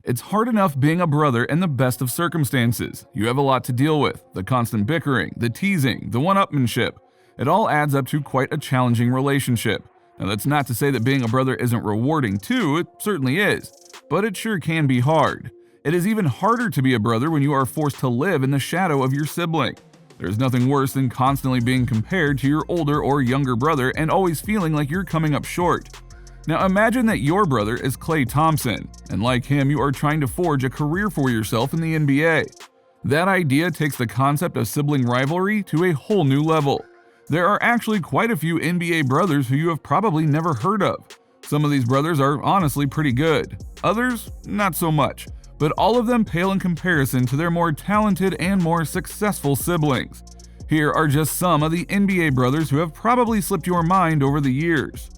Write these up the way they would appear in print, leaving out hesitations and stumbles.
It's hard enough being a brother in the best of circumstances. You have a lot to deal with, the constant bickering, the teasing, the one-upmanship. It all adds up to quite a challenging relationship. Now that's not to say that being a brother isn't rewarding too, it certainly is, but it sure can be hard. It is even harder to be a brother when you are forced to live in the shadow of your sibling. There's nothing worse than constantly being compared to your older or younger brother and always feeling like you're coming up short. Now imagine that your brother is Klay Thompson, and like him you are trying to forge a career for yourself in the NBA. That idea takes the concept of sibling rivalry to a whole new level. There are actually quite a few NBA brothers who you have probably never heard of. Some of these brothers are honestly pretty good, others not so much, but all of them pale in comparison to their more talented and more successful siblings. Here are just some of the NBA brothers who have probably slipped your mind over the years.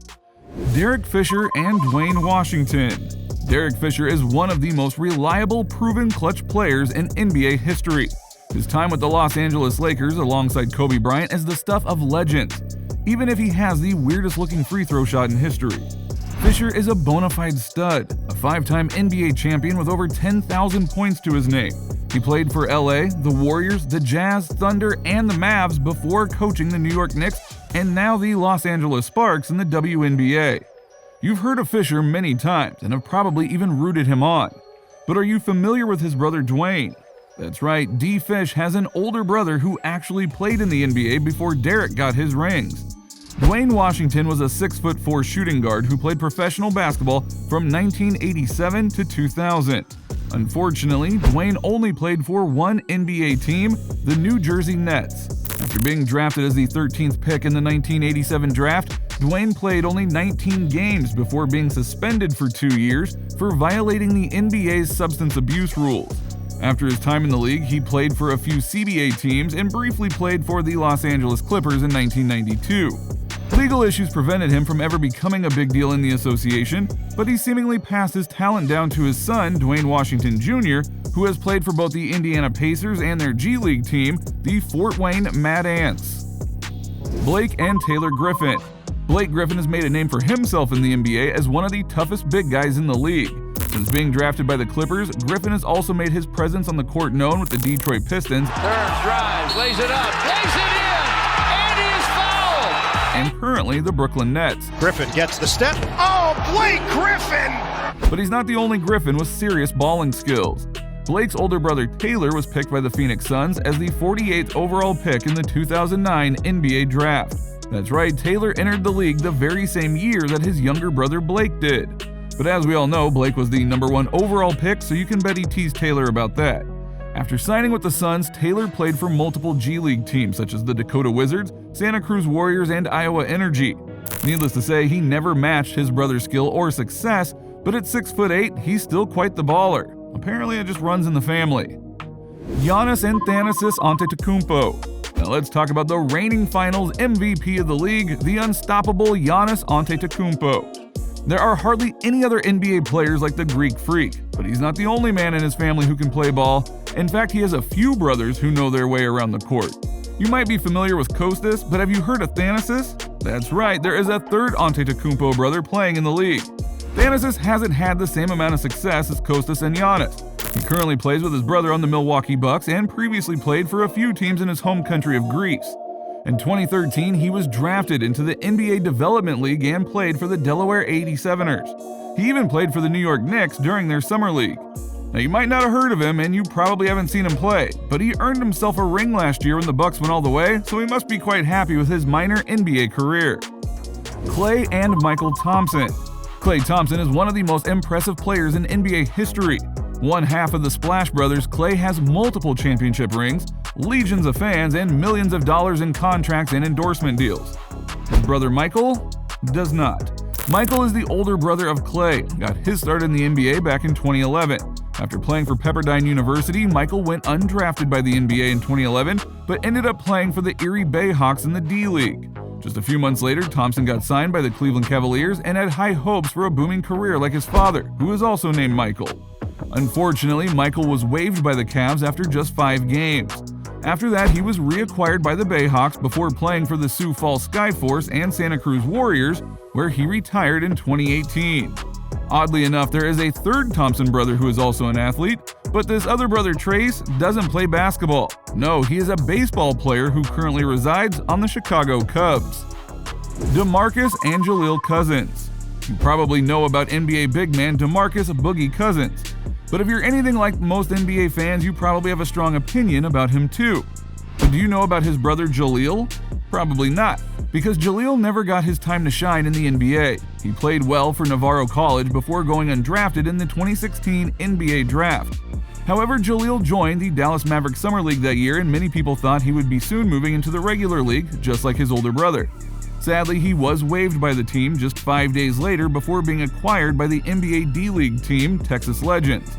Derek Fisher and Dwayne Washington. Derek Fisher is one of the most reliable, proven clutch players in NBA history. His time with the Los Angeles Lakers alongside Kobe Bryant is the stuff of legends, even if he has the weirdest looking free throw shot in history. Fisher is a bona fide stud, a 5-time NBA champion with over 10,000 points to his name. He played for LA, the Warriors, the Jazz, Thunder, and the Mavs before coaching the New York Knicks and now the Los Angeles Sparks in the WNBA. You've heard of Fisher many times and have probably even rooted him on. But are you familiar with his brother Dwayne? That's right, D-Fish has an older brother who actually played in the NBA before Derek got his rings. Dwayne Washington was a 6'4" shooting guard who played professional basketball from 1987 to 2000. Unfortunately, Dwayne only played for one NBA team, the New Jersey Nets. After being drafted as the 13th pick in the 1987 draft, Dwayne played only 19 games before being suspended for 2 years for violating the NBA's substance abuse rules. After his time in the league, he played for a few CBA teams and briefly played for the Los Angeles Clippers in 1992. Legal issues prevented him from ever becoming a big deal in the association, but he seemingly passed his talent down to his son, Dwayne Washington Jr., who has played for both the Indiana Pacers and their G League team, the Fort Wayne Mad Ants. Blake and Taylor Griffin. Blake Griffin has made a name for himself in the NBA as one of the toughest big guys in the league. Since being drafted by the Clippers, Griffin has also made his presence on the court known with the Detroit Pistons. Turns, drives, lays it up, lays it in, and he is fouled! And currently the Brooklyn Nets. Griffin gets the step. Oh, Blake Griffin! But he's not the only Griffin with serious balling skills. Blake's older brother Taylor was picked by the Phoenix Suns as the 48th overall pick in the 2009 NBA Draft. That's right, Taylor entered the league the very same year that his younger brother Blake did. But as we all know, Blake was the #1 overall pick, so you can bet he teased Taylor about that. After signing with the Suns, Taylor played for multiple G League teams such as the Dakota Wizards, Santa Cruz Warriors, and Iowa Energy. Needless to say, he never matched his brother's skill or success, but at 6'8", he's still quite the baller. Apparently it just runs in the family. Giannis and Thanos Antetokounmpo. Now let's talk about the reigning finals MVP of the league, the unstoppable Giannis Antetokounmpo. There are hardly any other NBA players like the Greek Freak, but he's not the only man in his family who can play ball. In fact, he has a few brothers who know their way around the court. You might be familiar with Kostas, but have you heard of Thanasis? That's right, there is a third Antetokounmpo brother playing in the league. Thanasis hasn't had the same amount of success as Kostas and Giannis. He currently plays with his brother on the Milwaukee Bucks and previously played for a few teams in his home country of Greece. In 2013, he was drafted into the NBA Development League and played for the Delaware 87ers. He even played for the New York Knicks during their summer league. Now you might not have heard of him and you probably haven't seen him play, but he earned himself a ring last year when the Bucks went all the way, so he must be quite happy with his minor NBA career. Klay and Michael Thompson. Klay Thompson is one of the most impressive players in NBA history. One half of the Splash Brothers, Klay has multiple championship rings, legions of fans, and millions of dollars in contracts and endorsement deals. His brother Michael does not. Michael is the older brother of Klay, got his start in the NBA back in 2011. After playing for Pepperdine University, Michael went undrafted by the NBA in 2011, but ended up playing for the Erie Bayhawks in the D-League. Just a few months later, Thompson got signed by the Cleveland Cavaliers and had high hopes for a booming career like his father, who is also named Michael. Unfortunately, Michael was waived by the Cavs after just 5 games. After that, he was reacquired by the Bayhawks before playing for the Sioux Falls Skyforce and Santa Cruz Warriors, where he retired in 2018. Oddly enough, there is a third Thompson brother who is also an athlete, but this other brother, Trace, doesn't play basketball. No, he is a baseball player who currently resides on the Chicago Cubs. DeMarcus and Jaleel Cousins. You probably know about NBA big man DeMarcus Boogie Cousins, but if you're anything like most NBA fans, you probably have a strong opinion about him too. But do you know about his brother Jaleel? Probably not, because Jaleel never got his time to shine in the NBA. He played well for Navarro College before going undrafted in the 2016 NBA draft. However, Jaleel joined the Dallas Mavericks Summer League that year, and many people thought he would be soon moving into the regular league, just like his older brother. Sadly, he was waived by the team just 5 days later before being acquired by the NBA D-League team, Texas Legends.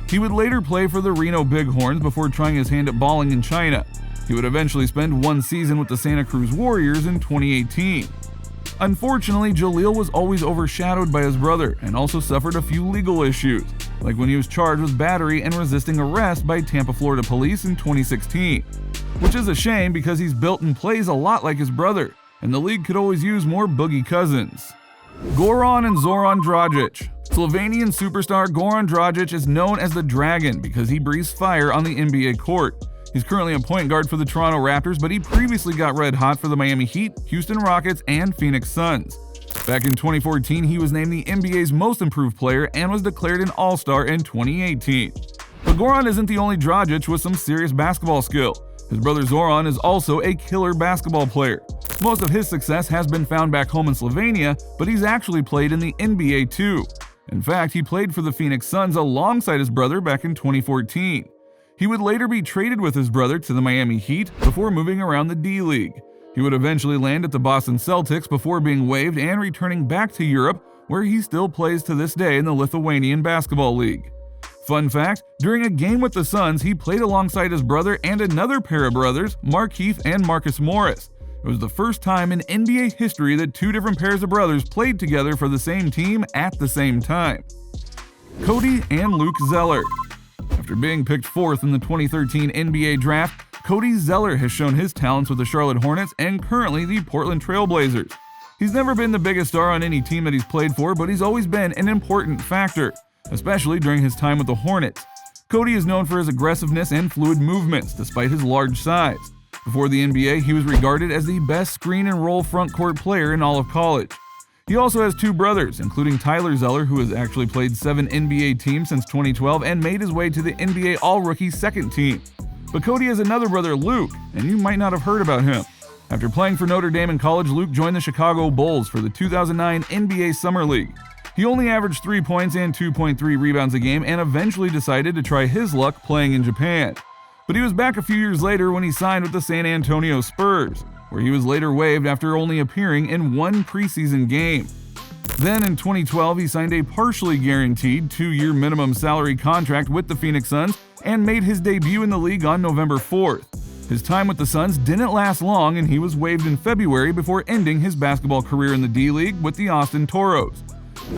He would later play for the Reno Bighorns before trying his hand at balling in China. He would eventually spend one season with the Santa Cruz Warriors in 2018. Unfortunately, Jaleel was always overshadowed by his brother and also suffered a few legal issues, like when he was charged with battery and resisting arrest by Tampa, Florida police in 2016. Which is a shame because he's built and plays a lot like his brother, and the league could always use more Boogie Cousins. Goran and Zoron Dragic. Slovenian superstar Goran Dragic is known as the Dragon because he breathes fire on the NBA court. He's currently a point guard for the Toronto Raptors, but he previously got red hot for the Miami Heat, Houston Rockets, and Phoenix Suns. Back in 2014, he was named the NBA's most improved player and was declared an All-Star in 2018. But Goran isn't the only Dragic with some serious basketball skill. His brother Zoron is also a killer basketball player. Most of his success has been found back home in Slovenia, but he's actually played in the NBA too. In fact, he played for the Phoenix Suns alongside his brother back in 2014. He would later be traded with his brother to the Miami Heat before moving around the D-League. He would eventually land at the Boston Celtics before being waived and returning back to Europe, where he still plays to this day in the Lithuanian Basketball League. Fun fact, during a game with the Suns, he played alongside his brother and another pair of brothers, Markieff and Marcus Morris. It was the first time in NBA history that two different pairs of brothers played together for the same team at the same time. Cody and Luke Zeller. After being picked 4th in the 2013 NBA draft, Cody Zeller has shown his talents with the Charlotte Hornets and currently the Portland Trail Blazers. He's never been the biggest star on any team that he's played for, but he's always been an important factor, especially during his time with the Hornets. Cody is known for his aggressiveness and fluid movements, despite his large size. Before the NBA, he was regarded as the best screen and roll front court player in all of college. He also has two brothers, including Tyler Zeller, who has actually played 7 NBA teams since 2012 and made his way to the NBA All-Rookie second team. But Cody has another brother, Luke, and you might not have heard about him. After playing for Notre Dame in college, Luke joined the Chicago Bulls for the 2009 NBA Summer League. He only averaged 3 points and 2.3 rebounds a game and eventually decided to try his luck playing in Japan. But he was back a few years later when he signed with the San Antonio Spurs, where he was later waived after only appearing in one preseason game. Then in 2012, he signed a partially guaranteed 2-year minimum salary contract with the Phoenix Suns and made his debut in the league on November 4th. His time with the Suns didn't last long and he was waived in February before ending his basketball career in the D-League with the Austin Toros.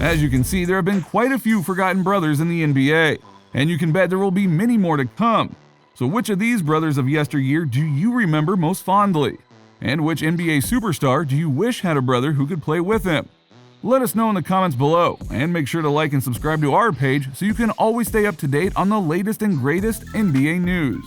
As you can see, there have been quite a few forgotten brothers in the NBA, and you can bet there will be many more to come. So which of these brothers of yesteryear do you remember most fondly? And which NBA superstar do you wish had a brother who could play with him? Let us know in the comments below, and make sure to like and subscribe to our page so you can always stay up to date on the latest and greatest NBA news.